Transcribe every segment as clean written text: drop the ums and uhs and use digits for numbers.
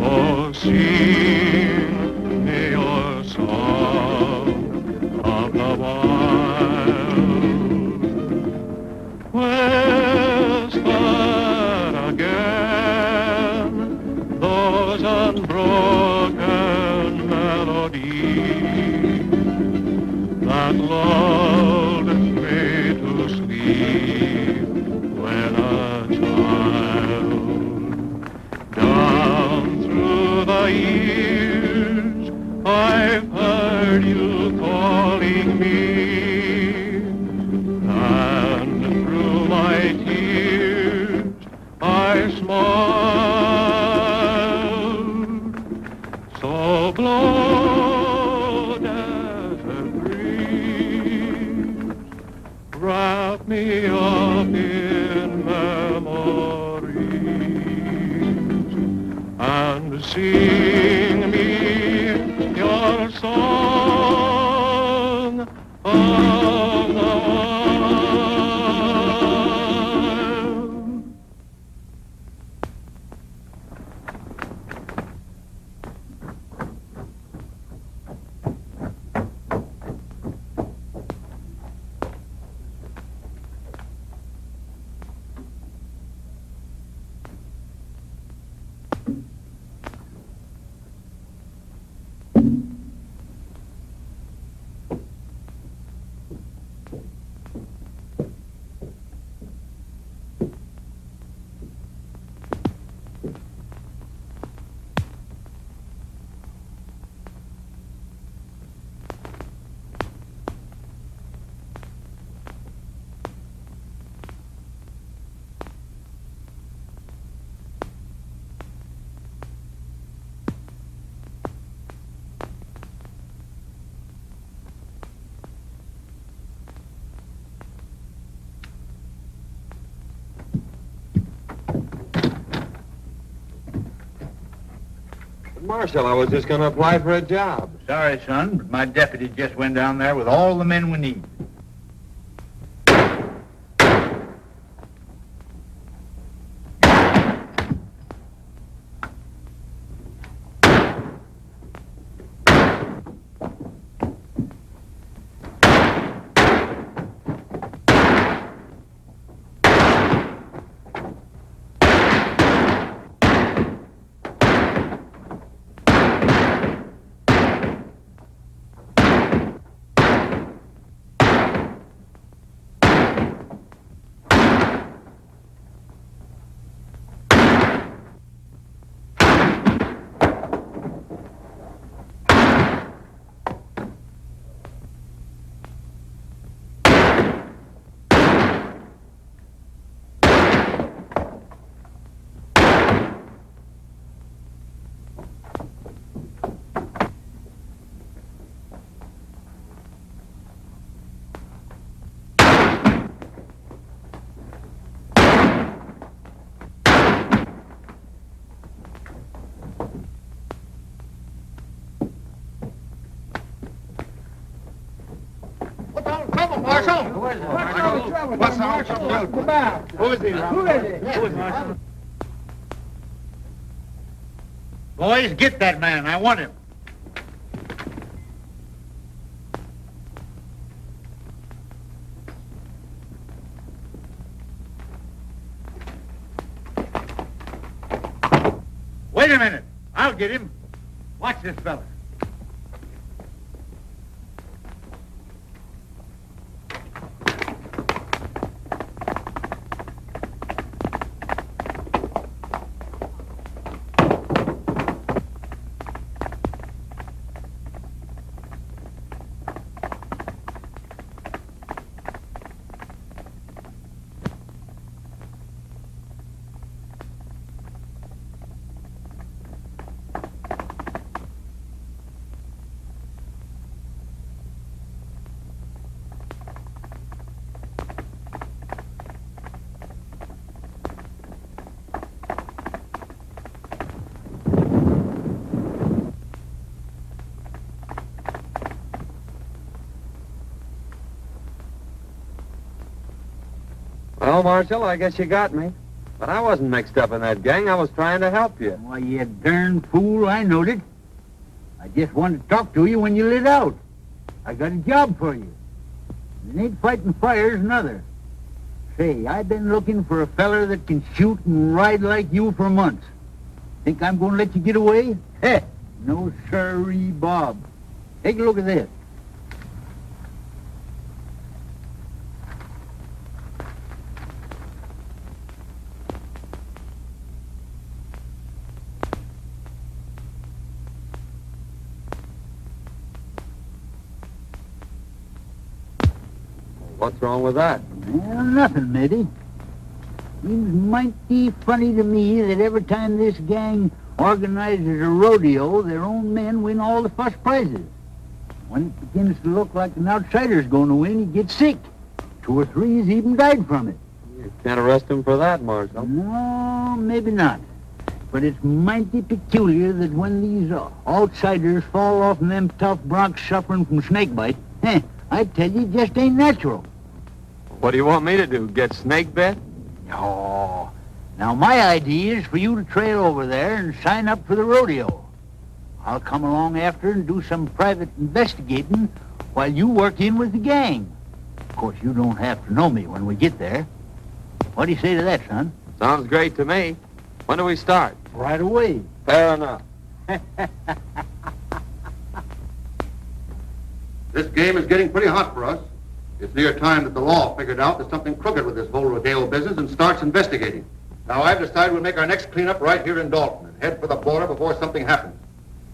Oh, sing me your song of the wild. Whisper again those unbroken melodies that lulled me to sleep when a child. Down through the years I've heard you calling me, and through my tears I smiled. So blow, desert breeze, wrap me up in memories and sing me your song of the wild. Marshal, I was just going to apply for a job. Sorry, son, but my deputy just went down there with all the men we need. Marshal! What's the Marshal? Come back. Who is he, Who is it? Who is Marshal? Boys, get that man. I want him. Wait a minute. I'll get him. Watch this fella. Well, Marshal, I guess you got me. But I wasn't mixed up in that gang. I was trying to help you. Why, you darn fool, I knowed it. I just wanted to talk to you when you lit out. I got a job for you. It ain't fighting fires, nother. Say, I've been looking for a feller that can shoot and ride like you for months. Think I'm going to let you get away? Heh, no sirree, Bob. Take a look at this. What's wrong with that? Well, nothing, matey. Seems mighty funny to me that every time this gang organizes a rodeo, their own men win all the first prizes. When it begins to look like an outsider's going to win, he gets sick. 2 or 3 has even died from it. You can't arrest him for that, Marshal. No, maybe not. But it's mighty peculiar that when these outsiders fall off them tough broncs suffering from snakebite, I tell you, it just ain't natural. What do you want me to do, get snake bit? No. Now, my idea is for you to trail over there and sign up for the rodeo. I'll come along after and do some private investigating while you work in with the gang. Of course, you don't have to know me when we get there. What do you say to that, son? Sounds great to me. When do we start? Right away. Fair enough. This game is getting pretty hot for us. It's near time that the law figured out there's something crooked with this whole rodeo business and starts investigating. Now, I've decided we'll make our next cleanup right here in Dalton and head for the border before something happens.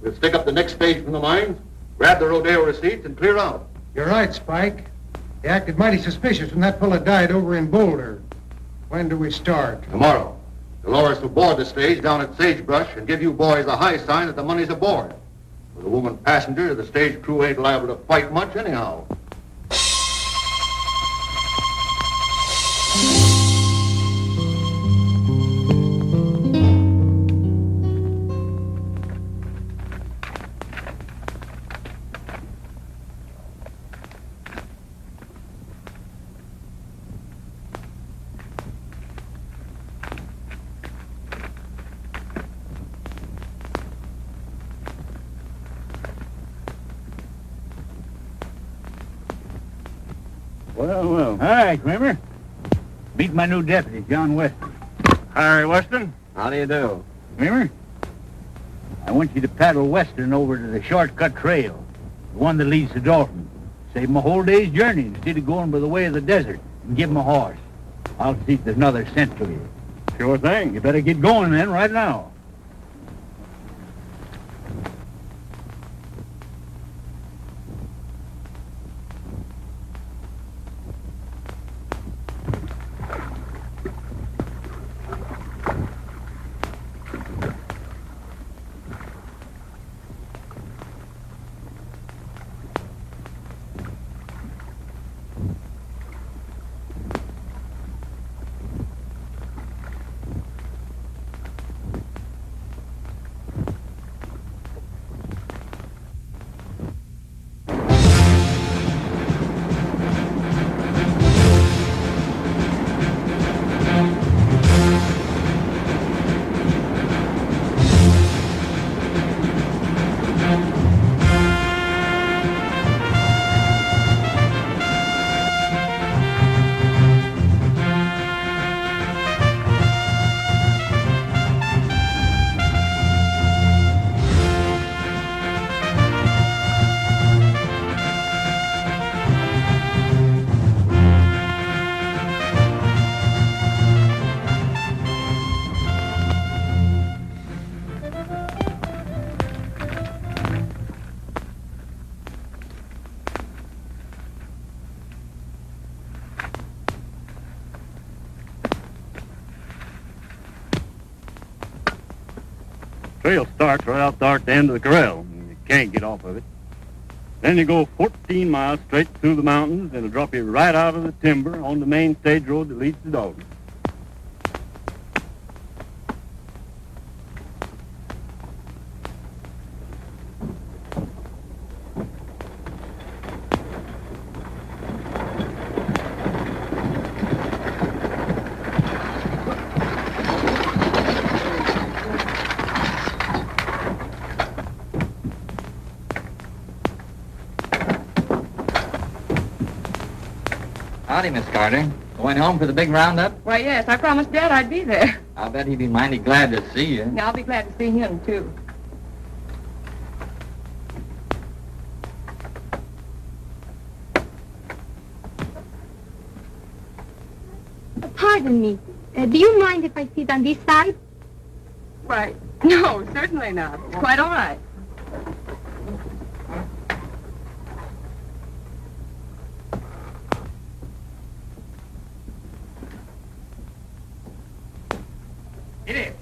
We'll stick up the next stage from the mines, grab the rodeo receipts, and clear out. You're right, Spike. He acted mighty suspicious when that fella died over in Boulder. When do we start? Tomorrow. The lowers will board the stage down at Sagebrush and give you boys a high sign that the money's aboard. With a woman passenger, the stage crew ain't liable to fight much anyhow. Well. All right, Kramer. Meet my new deputy, John Weston. Harry Weston? How do you do? Kramer, I want you to paddle western over to the shortcut trail, the one that leads to Dalton. Save him a whole day's journey instead of going by the way of the desert, and give him a horse. I'll see if there's another cent to you. Sure thing. You better get going, then, right now. Trail starts right out there at the end of the corral. You can't get off of it. Then you go 14 miles straight through the mountains, and it'll drop you right out of the timber on the main stage road that leads to Dalton. Howdy, Miss Carter. Going home for the big roundup? Why, yes, I promised Dad I'd be there. I'll bet he'd be mighty glad to see you. Now, I'll be glad to see him, too. Pardon me. Do you mind if I sit on this side? Why, no, certainly not. It's quite all right. It is.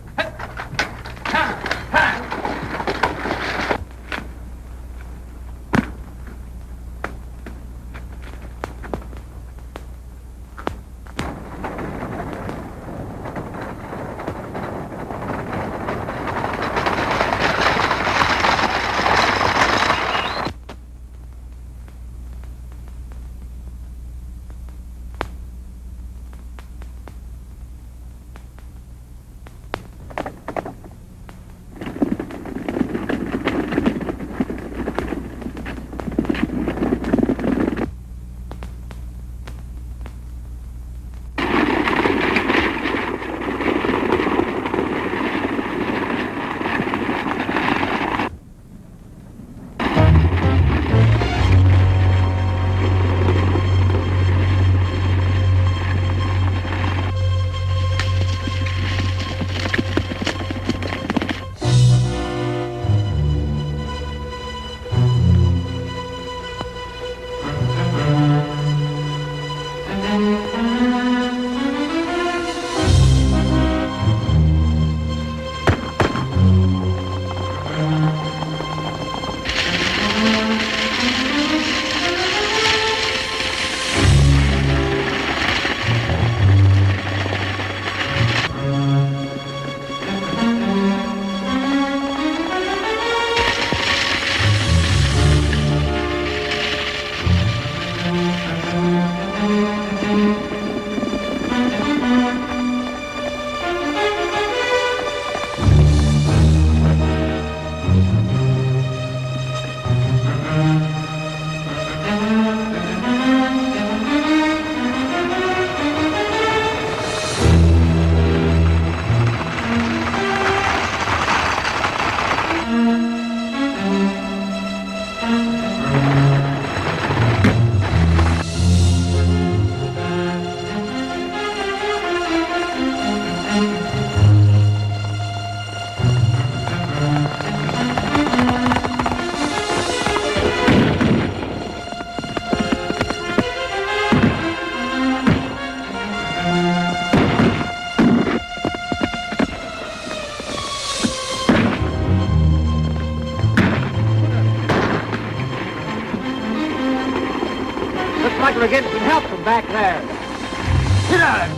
We're getting some help from back there. Sit down.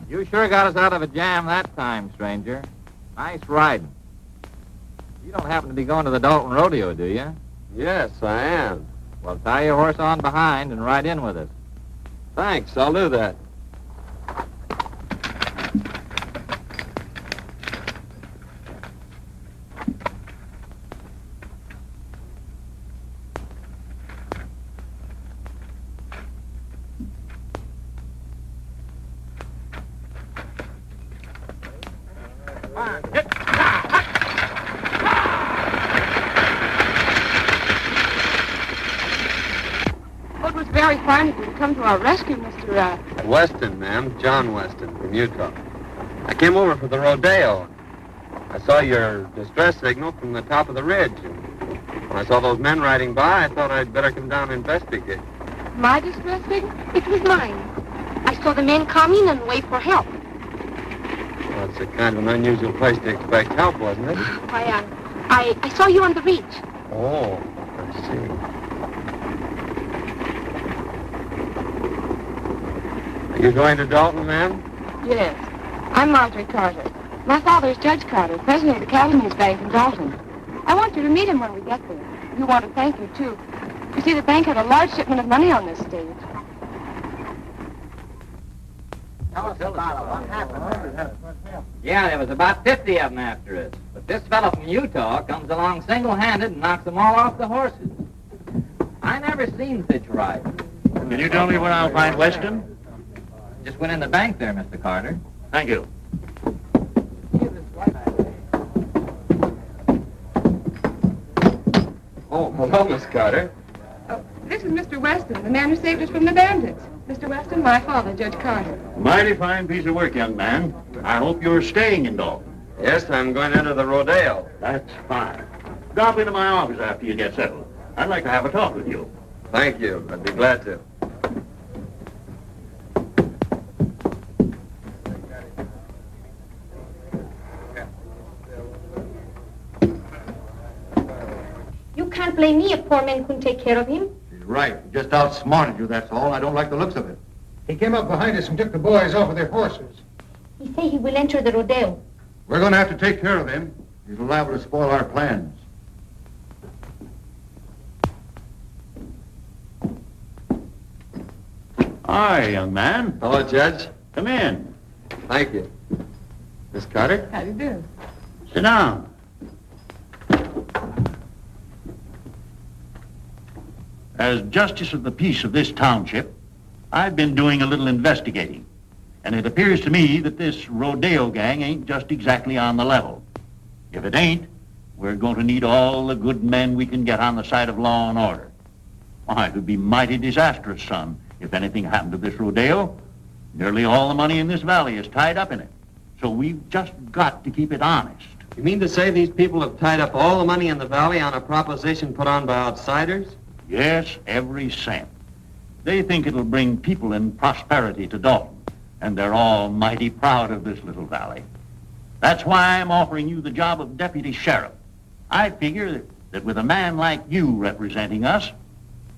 You sure got us out of a jam that time, stranger. Nice riding. You don't happen to be going to the Dalton Rodeo, do you? Yes, I am. Well, tie your horse on behind and ride in with us. Thanks, I'll do that. Well, it was very fine of you to come to our rescue, Mr. Weston, ma'am. John Weston from Utah. I came over for the rodeo. I saw your distress signal from the top of the ridge. And when I saw those men riding by, I thought I'd better come down and investigate. My distress signal? It was mine. I saw the men coming and wait for help. Well, it's a kind of an unusual place to expect help, wasn't it? Why, I saw you on the ridge. Oh, I see. Are you going to Dalton, ma'am? Yes. I'm Marjorie Carter. My father is Judge Carter, president of the Cattlemen's Bank in Dalton. I want you to meet him when we get there. You want to thank you, too. You see, the bank had a large shipment of money on this stage. Tell us about it. What happened? Yeah, there was about 50 of them after us. But this fellow from Utah comes along single-handed and knocks them all off the horses. I never seen such riding. Can you tell me where I'll find Weston? Just went in the bank there, Mr. Carter. Thank you. Oh, hello, Miss Carter. Oh, this is Mr. Weston, the man who saved us from the bandits. Mr. Weston, my father, Judge Carter. Mighty fine piece of work, young man. I hope you're staying in Dalton. Yes, I'm going into the Rodeo. That's fine. Drop into my office after you get settled. I'd like to have a talk with you. Thank you. I'd be glad to. You can't blame me if poor men couldn't take care of him. She's right. He just outsmarted you, that's all. I don't like the looks of it. He came up behind us and took the boys off of their horses. He say he will enter the rodeo. We're going to have to take care of him. He's liable to spoil our plans. Hi, young man. Hello, Judge. Come in. Thank you. Miss Carter? How do you do? Sit down. As justice of the peace of this township, I've been doing a little investigating. And it appears to me that this rodeo gang ain't just exactly on the level. If it ain't, we're going to need all the good men we can get on the side of law and order. Why, it would be mighty disastrous, son, if anything happened to this rodeo. Nearly all the money in this valley is tied up in it. So we've just got to keep it honest. You mean to say these people have tied up all the money in the valley on a proposition put on by outsiders? Yes, every cent. They think it'll bring people and prosperity to Dalton, and they're all mighty proud of this little valley. That's why I'm offering you the job of deputy sheriff. I figure that with a man like you representing us,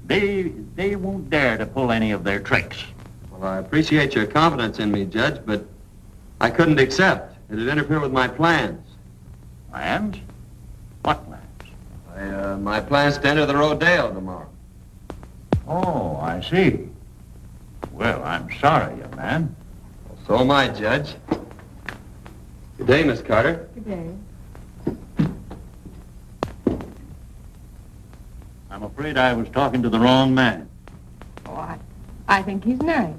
they won't dare to pull any of their tricks. Well, I appreciate your confidence in me, Judge, but I couldn't accept. It'd interfere with my plans. Plans? What plans? My plans to enter the Rodeo tomorrow. Oh, I see. Well, I'm sorry, young man. So am I, Judge. Good day, Miss Carter. Good day. I'm afraid I was talking to the wrong man. Oh, I think he's nice.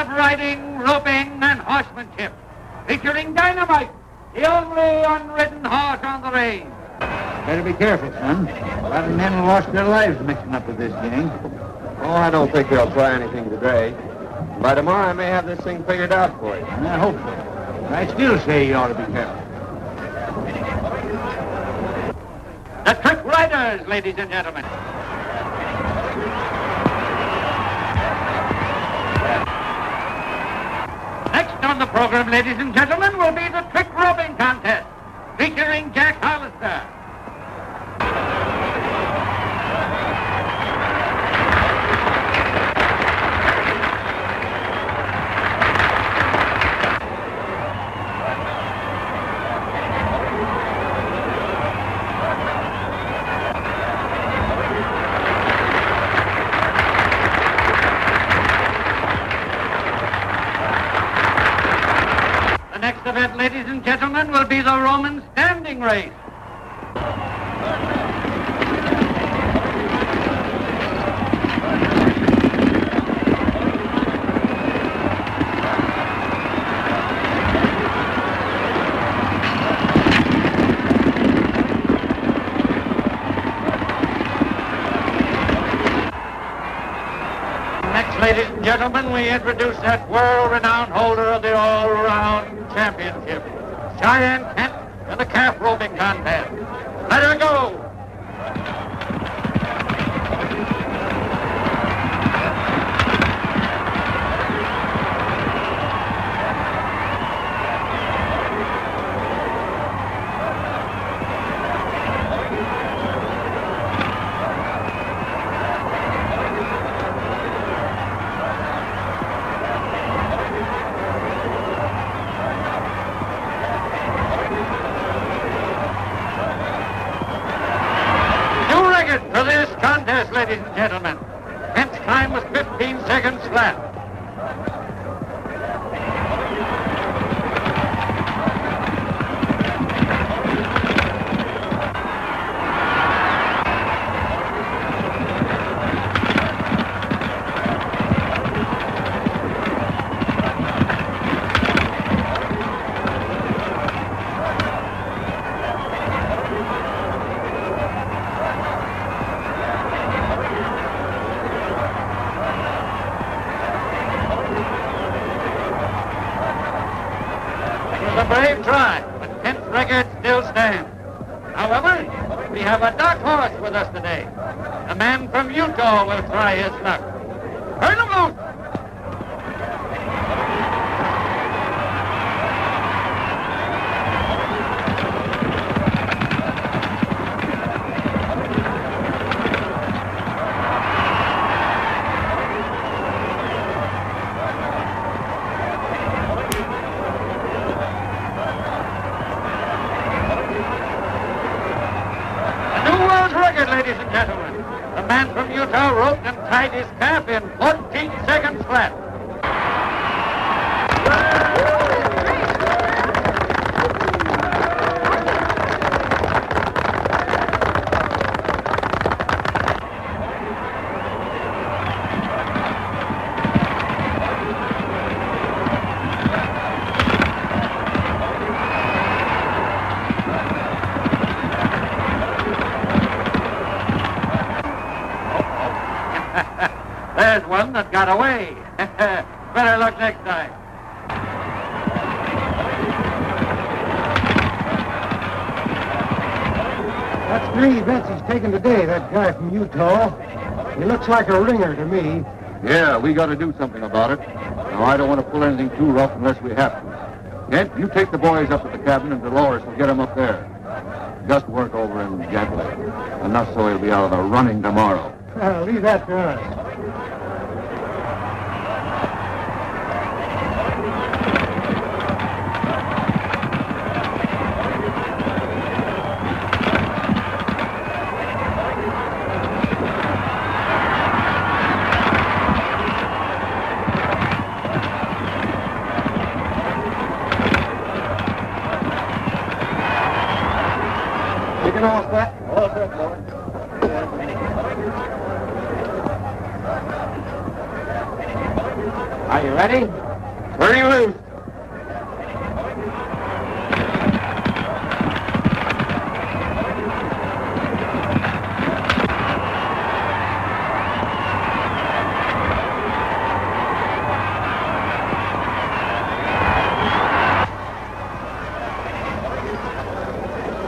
of riding, roping, and horsemanship, featuring Dynamite, the only unridden horse on the range. Better be careful, son. A lot of men lost their lives mixing up with this gang. Oh, I don't think they'll try anything today. By tomorrow, I may have this thing figured out for you. I hope so. I still say you ought to be careful. The Trick Riders, ladies and gentlemen. Next on the program, ladies and gentlemen, will be the Trick Roping Contest, featuring Jack Hollister. Next event, ladies and gentlemen, will be the Roman standing race. Next, ladies and gentlemen, we introduce that world-renowned holder of the all-round championship, Cheyenne Kent, in the calf roping contest. Let her go! For this contest, ladies and gentlemen, Kent's time was 15 seconds flat. A brave try, but Kent's record still stands. However, we have a dark horse with us today. A man from Utah will try his luck. Turn him loose! Ladies and gentlemen, the man from Utah roped and tied his calf in 14 seconds flat. There's one that got away. Better luck next time. That's 3 bets he's taken today, that guy from Utah. He looks like a ringer to me. Yeah, we got to do something about it. Now, I don't want to pull anything too rough unless we have to. Kent, you take the boys up to the cabin and Dolores will get him up there. Just work over him gently. Enough so he'll be out of the running tomorrow. Leave that to us. All set? All set, boy. Are you ready? Ready? Turning loose.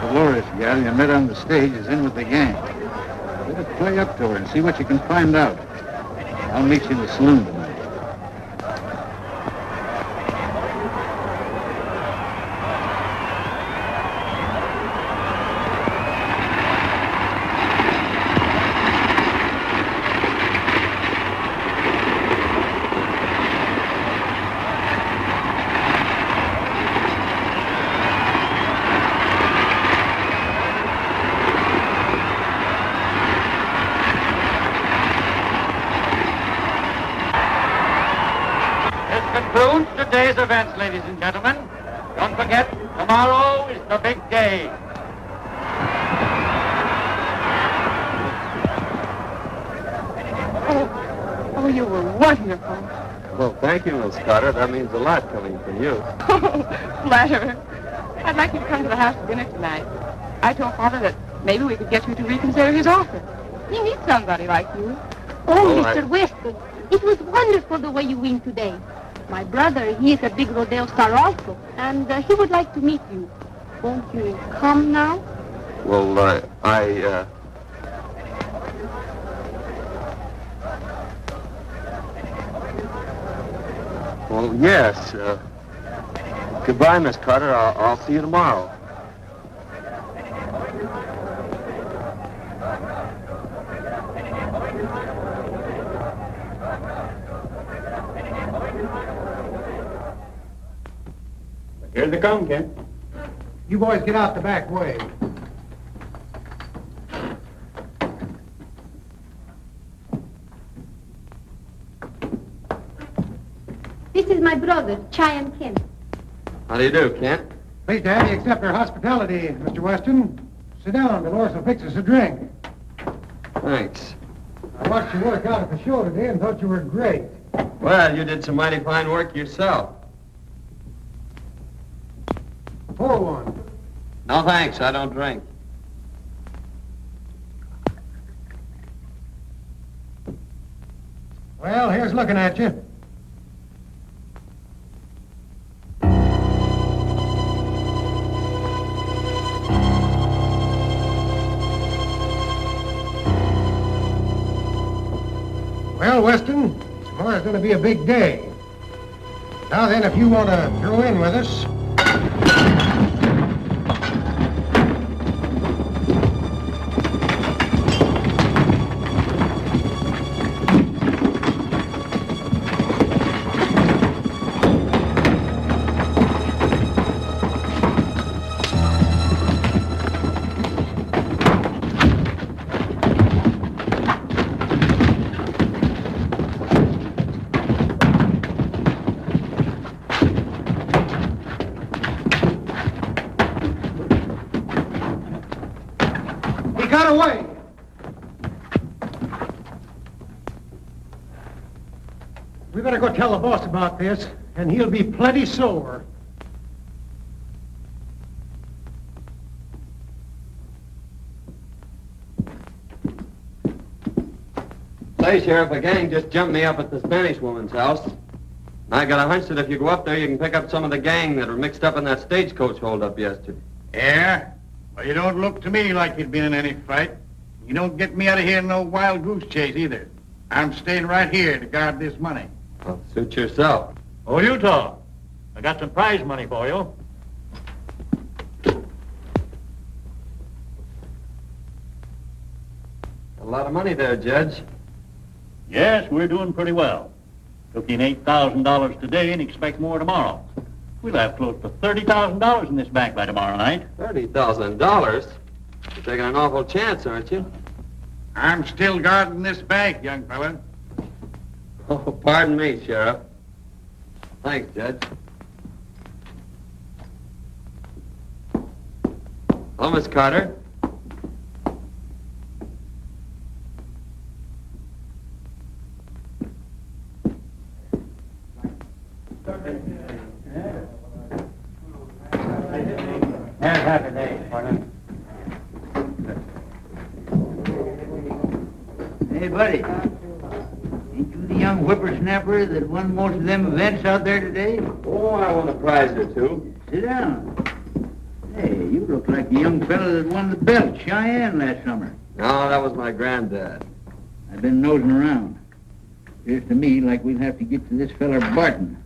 Dolores, Gabby, I met on the stage, is in with the gang. Better play up to her and see what you can find out. I'll meet you in the saloon tonight. Concludes today's events, ladies and gentlemen. Don't forget, tomorrow is the big day. Oh, you were wonderful. Well, thank you, Miss Carter. That means a lot coming from you. Flatterer. I'd like you to come to the house for dinner tonight. I told Father that maybe we could get you to reconsider his offer. He needs somebody like you. Oh, Well, Mr. Weston, it was wonderful the way you win today. My brother, he is a big rodeo star also, and he would like to meet you. Won't you come now? Well, Well, yes. Goodbye, Miss Carter. I'll see you tomorrow. Here they come, Kent. You boys get out the back way. This is my brother, Cheyenne Kent. How do you do, Kent? Pleased to have you accept our hospitality, Mr. Weston. Sit down. Dolores will fix us a drink. Thanks. I watched you work out at the show today and thought you were great. Well, you did some mighty fine work yourself. Pour one. No, thanks. I don't drink. Well, here's looking at you. Well, Weston, tomorrow's going to be a big day. Now then, if you want to throw in with us... Got away. We better go tell the boss about this, and he'll be plenty sore. Say, Sheriff, a gang just jumped me up at the Spanish woman's house. And I got a hunch that if you go up there, you can pick up some of the gang that were mixed up in that stagecoach holdup yesterday. Yeah? Well, you don't look to me like you'd been in any fight. You don't get me out of here in no wild goose chase either. I'm staying right here to guard this money. Well, suit yourself. Oh, Utah, I got some prize money for you. A lot of money there, Judge. Yes, we're doing pretty well. Took in $8,000 today and expect more tomorrow. We'll have close to $30,000 in this bank by tomorrow night. $30,000? You're taking an awful chance, aren't you? I'm still guarding this bank, young fella. Oh, pardon me, Sheriff. Thanks, Judge. Hello, Miss Carter. Have half a day, partner. Hey, buddy. Ain't you the young whippersnapper that won most of them events out there today? Oh, I won a prize or two. Sit down. Hey, you look like the young fella that won the belt, Cheyenne, last summer. No, that was my granddad. I've been nosing around. Appears to me like we'll have to get to this feller Barton.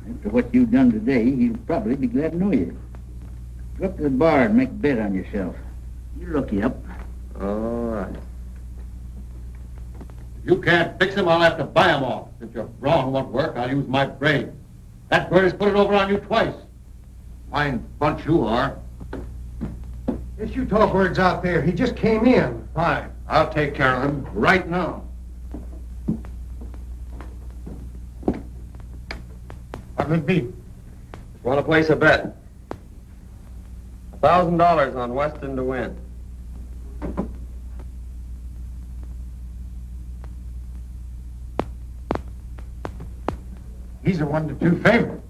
After what you've done today, he'll probably be glad to know you. Go up to the bar and make a bet on yourself. You look you up. All right. If you can't fix him, I'll have to buy him off. Since your brawn won't work, I'll use my brain. That bird has put it over on you twice. Fine bunch you are. Yes, you talk words out there. He just came in. Fine. I'll take care of him right now. What'll it be? Want to place a bet? $1,000 on Weston to win. He's a 1-2 favorite.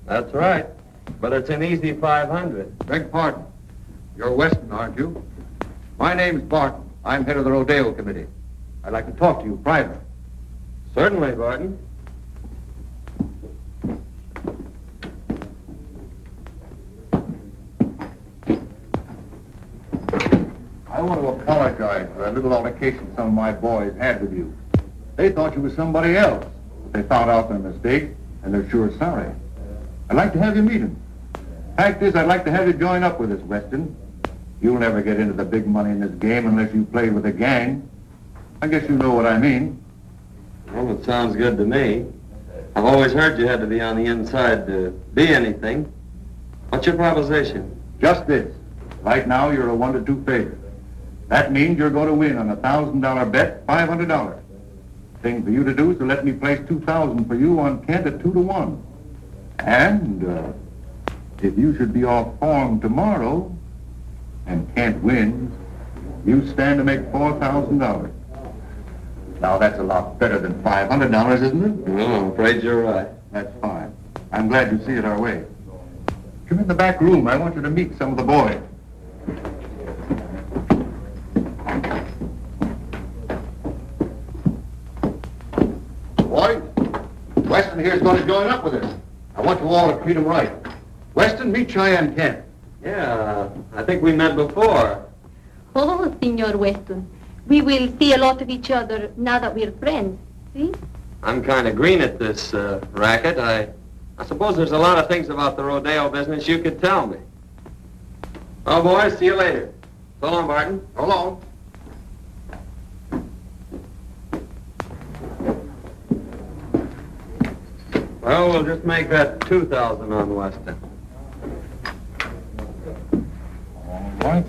That's right. But it's an easy 500. Beg pardon. You're Weston, aren't you? My name's Barton. I'm head of the Rodeo Committee. I'd like to talk to you privately. Certainly, Barton. I want to apologize for a little altercation some of my boys had with you. They thought you were somebody else. But they found out their mistake, and they're sure sorry. I'd like to have you meet him. Fact is, I'd like to have you join up with us, Weston. You'll never get into the big money in this game unless you play with a gang. I guess you know what I mean. Well, it sounds good to me. I've always heard you had to be on the inside to be anything. What's your proposition? Just this. Right now, you're a 1-2 favorite. That means you're going to win on a $1,000 bet, $500. Thing for you to do is to let me place $2,000 for you on Kent at 2-1. And if you should be off form tomorrow and Kent wins, you stand to make $4,000. Now that's a lot better than $500, isn't it? No, I'm afraid you're right. That's fine. I'm glad you see it our way. Come in the back room. I want you to meet some of the boys. Boys, Weston here's going to join up with us. I want you all to treat him right. Weston, meet Cheyenne Kent. Yeah, I think we met before. Oh, Senor Weston. We will see a lot of each other now that we're friends. See? I'm kind of green at this racket. I suppose there's a lot of things about the rodeo business you could tell me. Well, boys, see you later. So long, Barton. So long. Well, we'll just make that 2,000 on Weston. All right.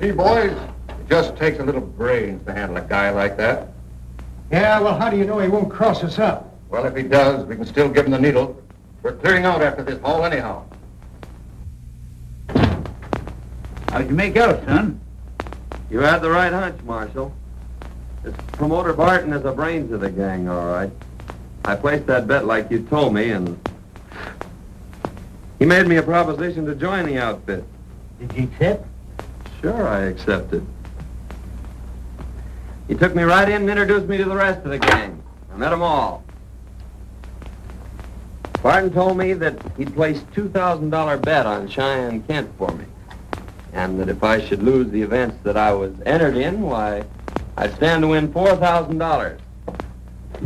See, boys, it just takes a little brains to handle a guy like that. Yeah, well, how do you know he won't cross us up? Well, if he does, we can still give him the needle. We're clearing out after this haul anyhow. How'd you make out, son? You had the right hunch, Marshal. This promoter Barton is the brains of the gang, all right. I placed that bet like you told me, and he made me a proposition to join the outfit. Did you accept? Sure, I accepted. He took me right in and introduced me to the rest of the gang. I met them all. Barton told me that he'd placed $2,000 bet on Cheyenne Kent for me, and that if I should lose the events that I was entered in, why, I'd stand to win $4,000.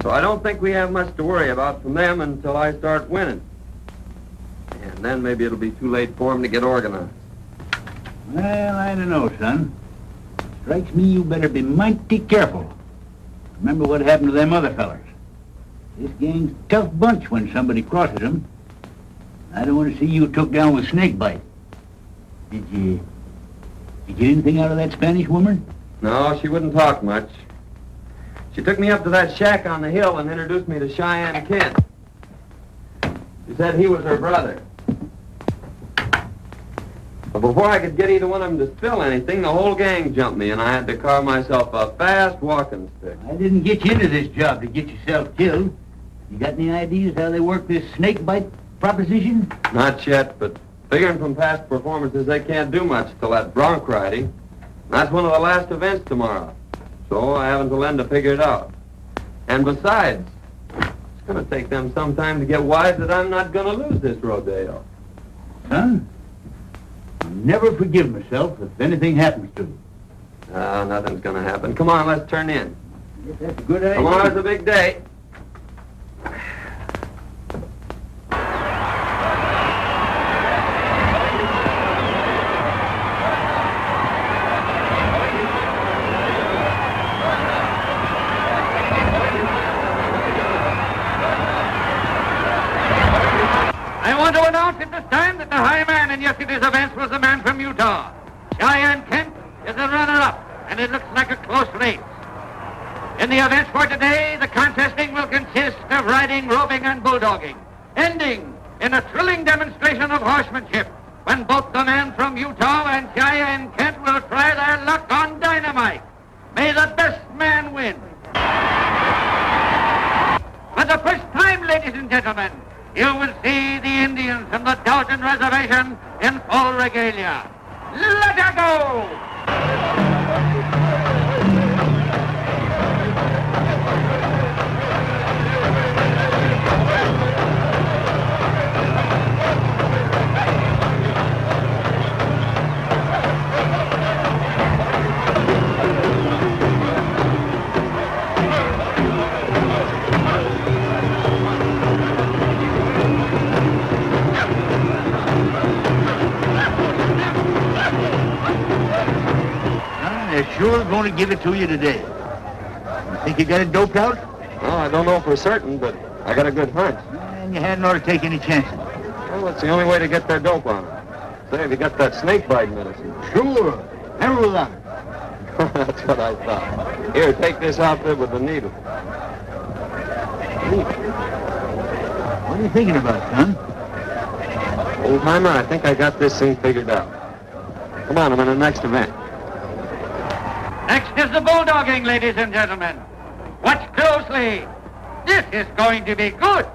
So I don't think we have much to worry about from them until I start winning. And then maybe it'll be too late for them to get organized. Well, I don't know, son. Strikes me you better be mighty careful. Remember what happened to them other fellers. This gang's a tough bunch when somebody crosses them. I don't want to see you took down with snakebite. Did you get anything out of that Spanish woman? No, she wouldn't talk much. She took me up to that shack on the hill and introduced me to Cheyenne Kent. She said he was her brother. But before I could get either one of them to spill anything, the whole gang jumped me, and I had to carve myself a fast walking stick. I didn't get you into this job to get yourself killed. You got any ideas how they work this snake bite proposition? Not yet, but figuring from past performances, they can't do much till that bronc riding. That's one of the last events tomorrow. So I have until then to figure it out. And besides, it's going to take them some time to get wise that I'm not going to lose this rodeo. Son, I'll never forgive myself if anything happens to me. Nothing's going to happen. Come on, let's turn in. Yes, that's a good idea. Tomorrow's a big day. I want to announce at this time that the high man in yesterday's events was the man from Utah. Cheyenne Kent is the runner-up, and it looks like a close race. In the events for today, the contesting will consist of riding, roping, and bulldogging, ending in a thrilling demonstration of horsemanship when both the man from Utah and Cheyenne Kent will try their luck on dynamite. May the best man win. For the first time, ladies and gentlemen, you will see the Indians from the Dalton Reservation in full regalia. Let her go! They're sure going to give it to you today. You think you got it doped out? Well, I don't know for certain, but I got a good hunch. And you hadn't ought to take any chances. Well, it's the only way to get their dope on them. Say, have you got that snake bite medicine? Sure. Every lot. That's what I thought. Here, take this outfit with the needle. What are you thinking about, son? Old-timer, I think I got this thing figured out. Come on, I'm in the next event. Next is the bulldogging, ladies and gentlemen. Watch closely. This is going to be good.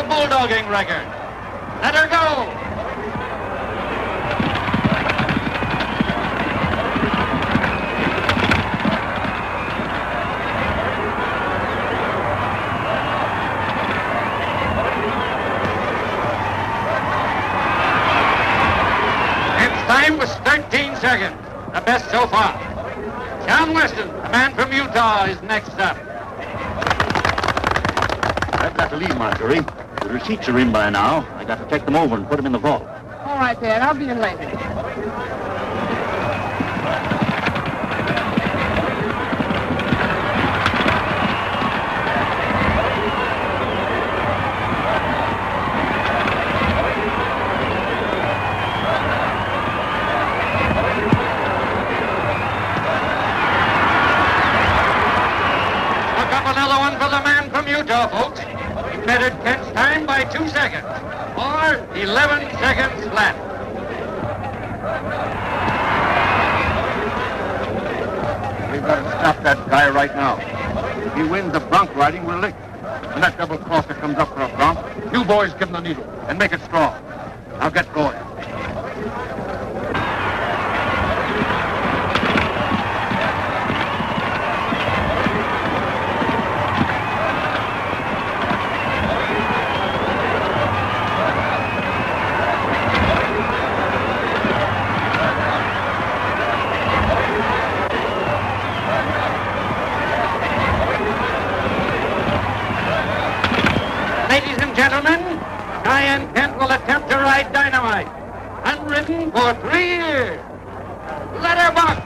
Bulldogging record. Let her go. Its time was 13 seconds. the best so far. John Weston, the man from Utah, is next up. I've got to leave, Marjorie. The receipts are in by now. I got to take them over and put them in the vault. All right, Dad. I'll be in later. Look up another one for the man from Utah, folks. He bettered Kent's time by 2 seconds. Or 11 seconds flat. We've got to stop that guy right now. If he wins the bronc riding, we're licked. When that double crosser comes up for a bronc, you boys give him the needle and make it strong. Now get going. Ladies and gentlemen, Cheyenne Kent will attempt to ride Dynamite. Unridden for 3 years. Let her buck.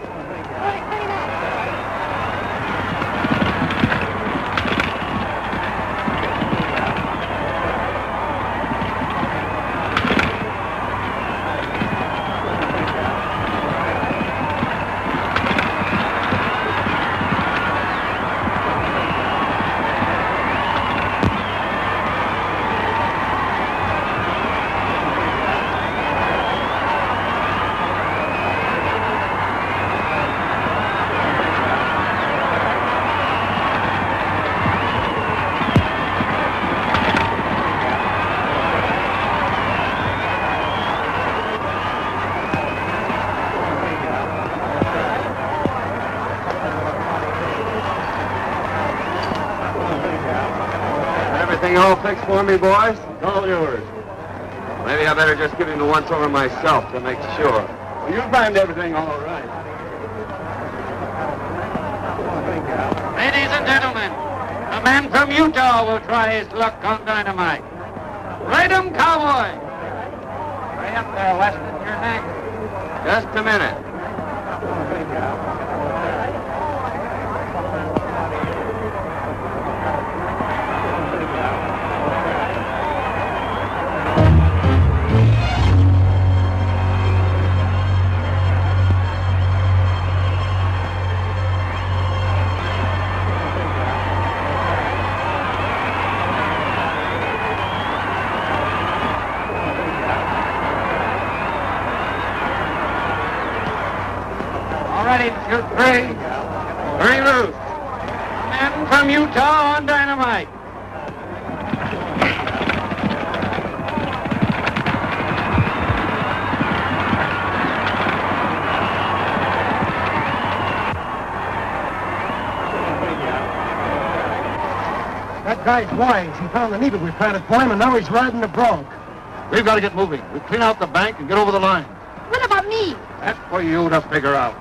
Everything all fixed for me, boys? All yours. Maybe I better just give him the once-over myself to make sure. Well, you'll find everything all right. Ladies and gentlemen, a man from Utah will try his luck on Dynamite. Ride 'em, Cowboy. Hurry up there, Weston. You're next. Just a minute. Ready to shoot 3. 3 loose. Man from Utah on Dynamite. That guy's wise. He found the needle we planted for him, and now he's riding the bronc. We've got to get moving. We clean out the bank and get over the line. What about me? That's for you to figure out.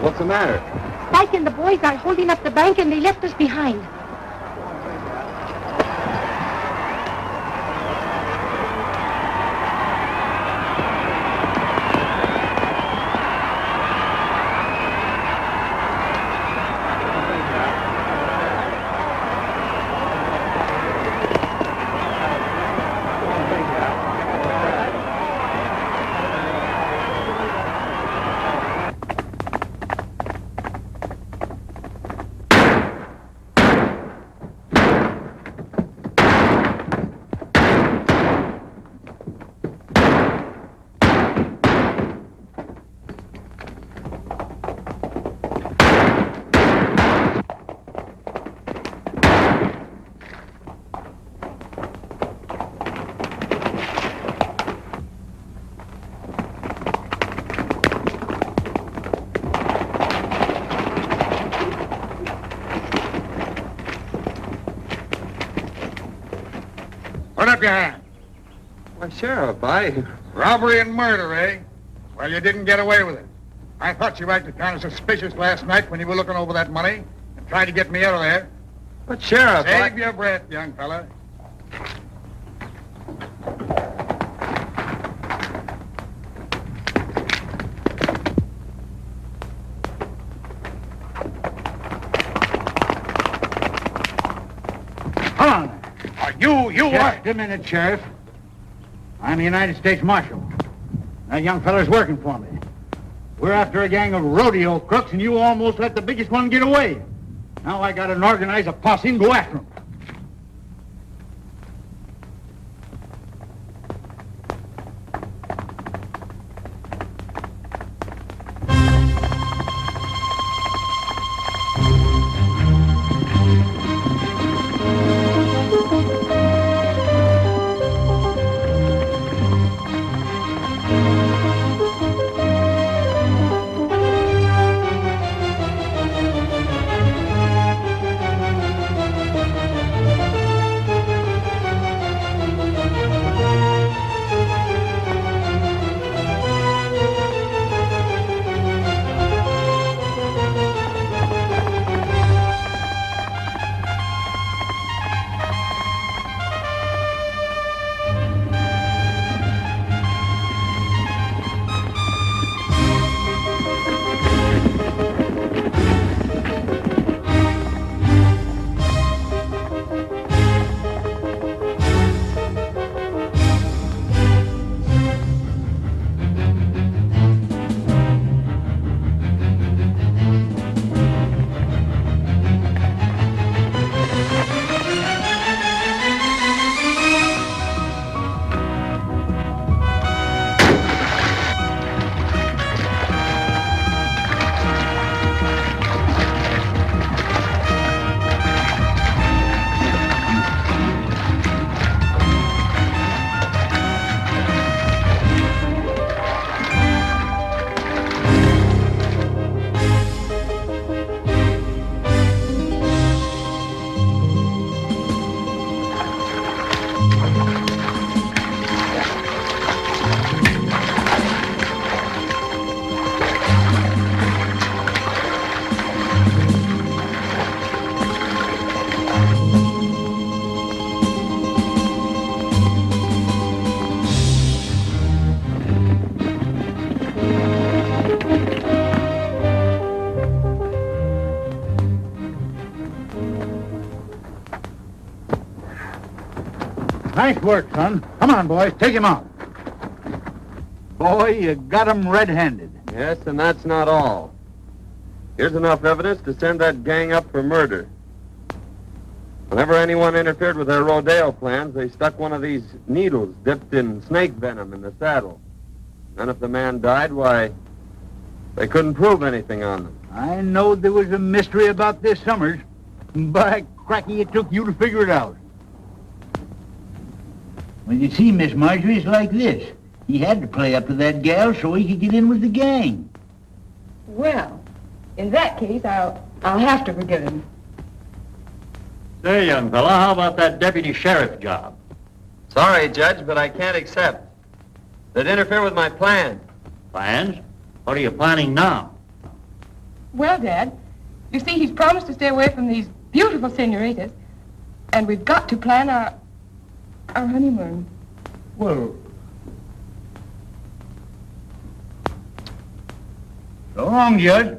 What's the matter? Spike and the boys are holding up the bank, and they left us behind. your hand? Why, Sheriff, Robbery and murder, eh? Well, you didn't get away with it. I thought you acted kind of suspicious last night when you were looking over that money and tried to get me out of there. But, Sheriff, Save your breath, young fella. Hold on. You Just a minute, Sheriff. I'm the United States Marshal. That young fella's working for me. We're after a gang of rodeo crooks, and you almost let the biggest one get away. Now I gotta organize a posse and go after him. Nice work, son. Come on, boys. Take him out. Boy, you got him red-handed. Yes, and that's not all. Here's enough evidence to send that gang up for murder. Whenever anyone interfered with their rodeo plans, they stuck one of these needles dipped in snake venom in the saddle. And if the man died, why, they couldn't prove anything on them. I know there was a mystery about this, Summers. By cracky, it took you to figure it out. Well, you see, Miss Marjorie, it's like this. He had to play up to that gal so he could get in with the gang. Well, in that case, I'll have to forgive him. Say, young fella, how about that deputy sheriff job? Sorry, Judge, but I can't accept. They'd interfere with my plan. Plans? What are you planning now? Well, Dad, you see, he's promised to stay away from these beautiful senoritas, and we've got to plan our honeymoon. Well, so long, Judge.